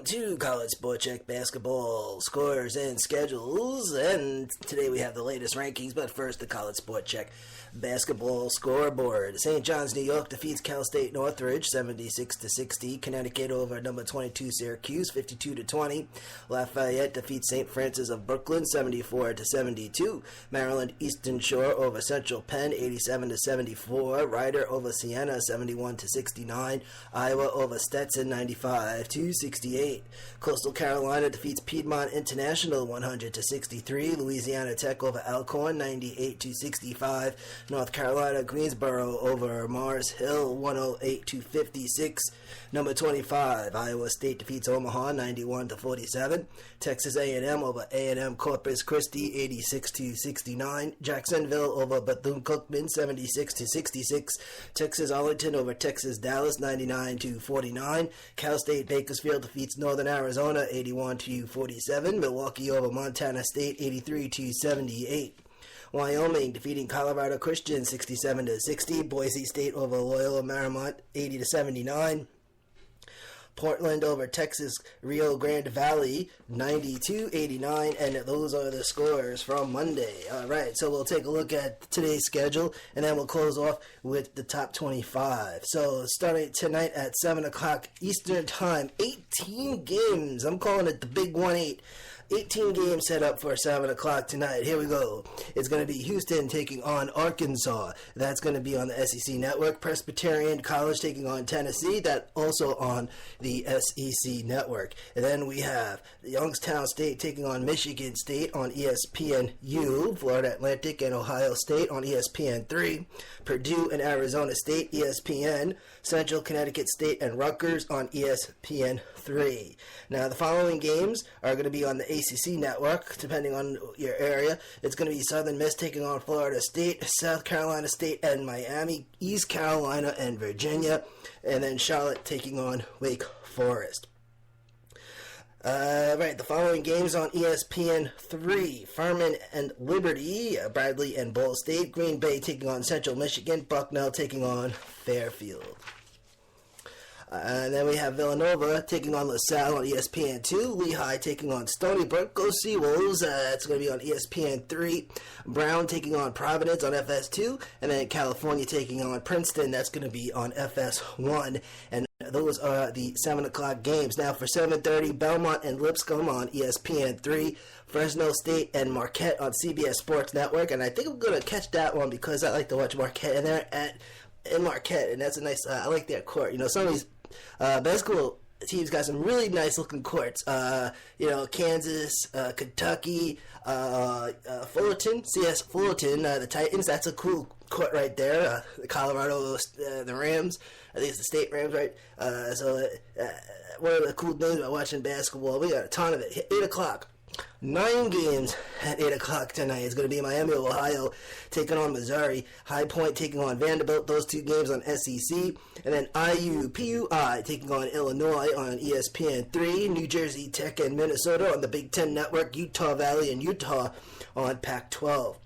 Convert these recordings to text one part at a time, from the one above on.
Welcome to College Sport Check Basketball Scores and Schedules, and today we have the latest rankings, but first the College Sport Check Basketball Scoreboard. St. John's, New York defeats Cal State Northridge 76-60. Connecticut over number 22 Syracuse 52-20. Lafayette defeats St. Francis of Brooklyn 74-72. Maryland Eastern Shore over Central Penn 87-74. Rider over Siena 71-69. Iowa over Stetson 95-68. Coastal Carolina defeats Piedmont International 100-63. Louisiana Tech over Alcorn 98-65. North Carolina Greensboro over Mars Hill 108-56. Number 25 Iowa State defeats Omaha 91-47. Texas A&M over A&M Corpus Christi 86-69. Jacksonville over Bethune-Cookman 76-66. Texas Arlington over Texas Dallas 99-49. Cal State Bakersfield defeats Northern Arizona 81-47. Milwaukee over Montana State 83-78. Wyoming defeating Colorado Christian 67-60. Boise State over Loyola Marymount 80-79. Portland over Texas Rio Grande Valley 92-89, and those are the scores from Monday. All right, so we'll take a look at today's schedule, and then we'll close off with the top 25. So starting tonight at 7 o'clock Eastern Time, 18 games. I'm calling it the Big 1-8. 18 games set up for 7 o'clock tonight. Here we go. It's going to be Houston taking on Arkansas. That's going to be on the SEC Network. Presbyterian College taking on Tennessee. That also on the SEC Network. And then we have Youngstown State taking on Michigan State on ESPNU. Florida Atlantic and Ohio State on ESPN3. Purdue and Arizona State, ESPN. Central Connecticut State and Rutgers on ESPN3. Now, the following games are going to be on the ACC Network, depending on your area. It's going to be Southern Miss taking on Florida State, South Carolina State and Miami, East Carolina and Virginia, and then Charlotte taking on Wake Forest. Right, the following games on ESPN3. Furman and Liberty, Bradley and Ball State, Green Bay taking on Central Michigan, Bucknell taking on Fairfield. And then we have Villanova taking on LaSalle on ESPN2. Lehigh taking on Stony Brook. Go Seawolves. It's going to be on ESPN3. Brown taking on Providence on FS2. And then California taking on Princeton. That's going to be on FS1. And those are the 7 o'clock games. Now for 7:30, Belmont and Lipscomb on ESPN3. Fresno State and Marquette on CBS Sports Network. And I think I'm going to catch that one because I like to watch Marquette. And they're in Marquette. And that's a nice, I like their court. You know, some of these basketball teams got some really nice looking courts. Kansas, Kentucky, Fullerton, CS Fullerton, the Titans. That's a cool court right there. Colorado, the Rams. I think it's the State Rams, right? One of the cool things about watching basketball, we got a ton of it. 8 o'clock. 9 games at 8 o'clock tonight. It's going to be Miami of Ohio taking on Missouri. High Point taking on Vanderbilt. Those 2 games on SEC. And then IUPUI taking on Illinois on ESPN3. New Jersey Tech and Minnesota on the Big Ten Network. Utah Valley and Utah on Pac-12.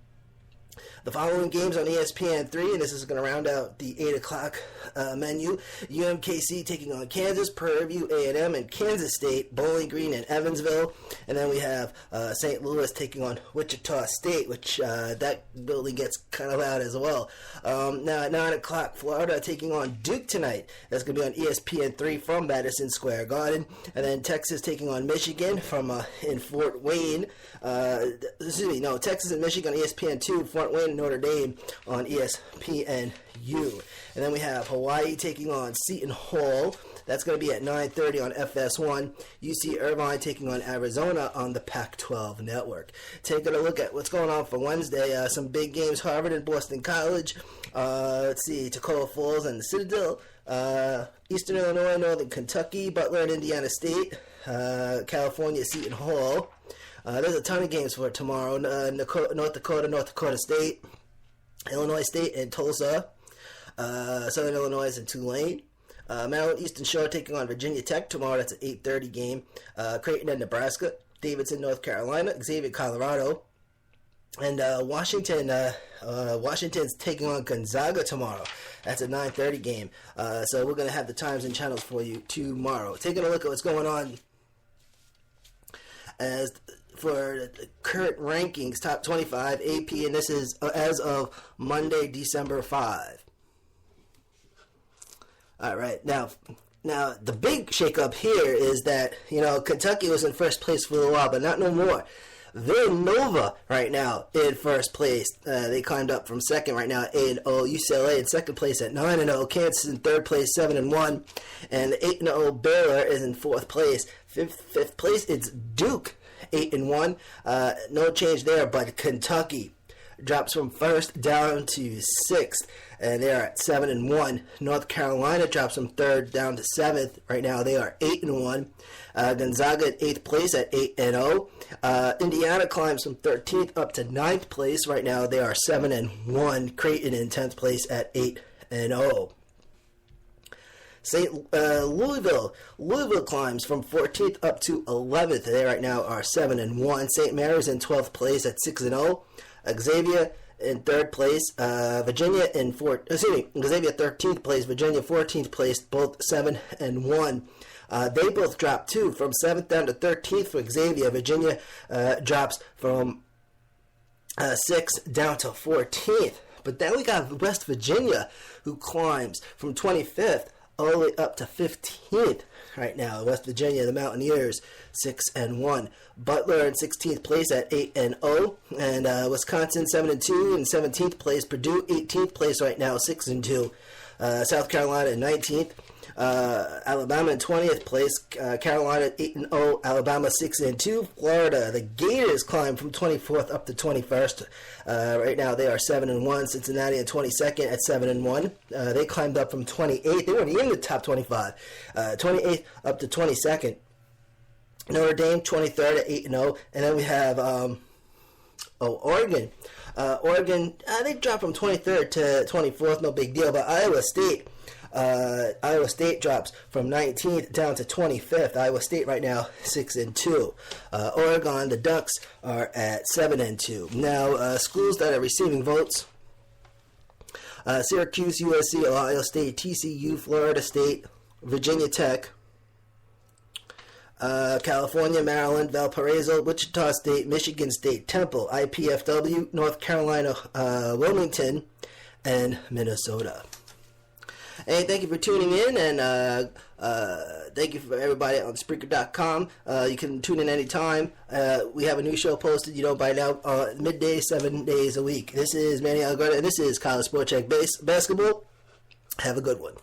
The following games on ESPN3, and this is going to round out the 8 o'clock menu. UMKC taking on Kansas, Prairie View A&M and Kansas State, Bowling Green and Evansville. And then we have St. Louis taking on Wichita State, which that building gets kind of loud as well. Now at 9 o'clock, Florida taking on Duke tonight. That's going to be on ESPN3 from Madison Square Garden. And then Texas taking on Michigan from in Fort Wayne. Texas and Michigan on ESPN2, Fort Wayne, Notre Dame on ESPNU. And then we have Hawaii taking on Seton Hall. That's going to be at 9:30 on FS1. UC Irvine taking on Arizona on the Pac-12 network. Taking a look at what's going on for Wednesday. Some big games, Harvard and Boston College. Toccoa Falls and the Citadel. Eastern Illinois, Northern Kentucky, Butler and Indiana State. California, Seton Hall. There's a ton of games for tomorrow. North Dakota State, Illinois State, and Tulsa. Southern Illinois and Tulane. Maryland Eastern Shore taking on Virginia Tech tomorrow. That's an 8:30 game. Creighton and Nebraska. Davidson, North Carolina. Xavier, Colorado. And Washington's taking on Gonzaga tomorrow. That's a 9:30 game. So we're going to have the times and channels for you tomorrow. Taking a look at what's going on as for the current rankings, top 25 AP, and this is as of Monday, December 5. All right, now the big shakeup here is that Kentucky was in first place for a while, but not no more. Villanova right now in first place. They climbed up from second right now, 8-0. UCLA in second place at 9-0. Kansas in third place, 7-1. And the 8-0 Baylor is in fourth place. Fifth place, it's Duke, 8-1. No change there, but Kentucky drops from first down to sixth, and they are at 7-1. North Carolina drops from third down to seventh. Right now, they are 8-1. Gonzaga in eighth place at 8-0. Indiana climbs from 13th up to 9th place. Right now, they are 7-1. Creighton in 10th place at 8-0. Louisville climbs from 14th up to 11th. They right now are 7-1. St. Mary's in 12th place at 6-0. Xavier in third place. Xavier 13th place. Virginia 14th place. Both 7-1. They both dropped too, from 7th down to 13th for Xavier. Virginia drops from 6th down to 14th. But then we got West Virginia, who climbs from 25th all the way up to 15th right now. West Virginia, the Mountaineers, 6-1. Butler in 16th place at 8-0. And Wisconsin, 7-2 in 17th place. Purdue, 18th place right now, 6-2. South Carolina in 19th. Alabama in 20th place. Carolina 8-0. Alabama 6-2. Florida, the Gators climb from 24th up to 21st. Right now they are 7-1. Cincinnati in 22nd at 7-1. They climbed up from 28th. They weren't in the top 25. 28th up to 22nd. Notre Dame 23rd at 8-0. And then we have Oregon. Oregon, they dropped from 23rd to 24th. No big deal. But Iowa State drops from 19th down to 25th. Iowa State right now 6-2. Oregon, the Ducks are at 7-2. Now, schools that are receiving votes: Syracuse, USC, Ohio State, TCU, Florida State, Virginia Tech, California, Maryland, Valparaiso, Wichita State, Michigan State, Temple, IPFW, North Carolina, Wilmington, and Minnesota. Hey, thank you for tuning in, and thank you for everybody on Spreaker.com. You can tune in anytime. We have a new show posted, by now, midday, 7 days a week. This is Manny Algarda, and this is College Sport Check Basketball. Have a good one.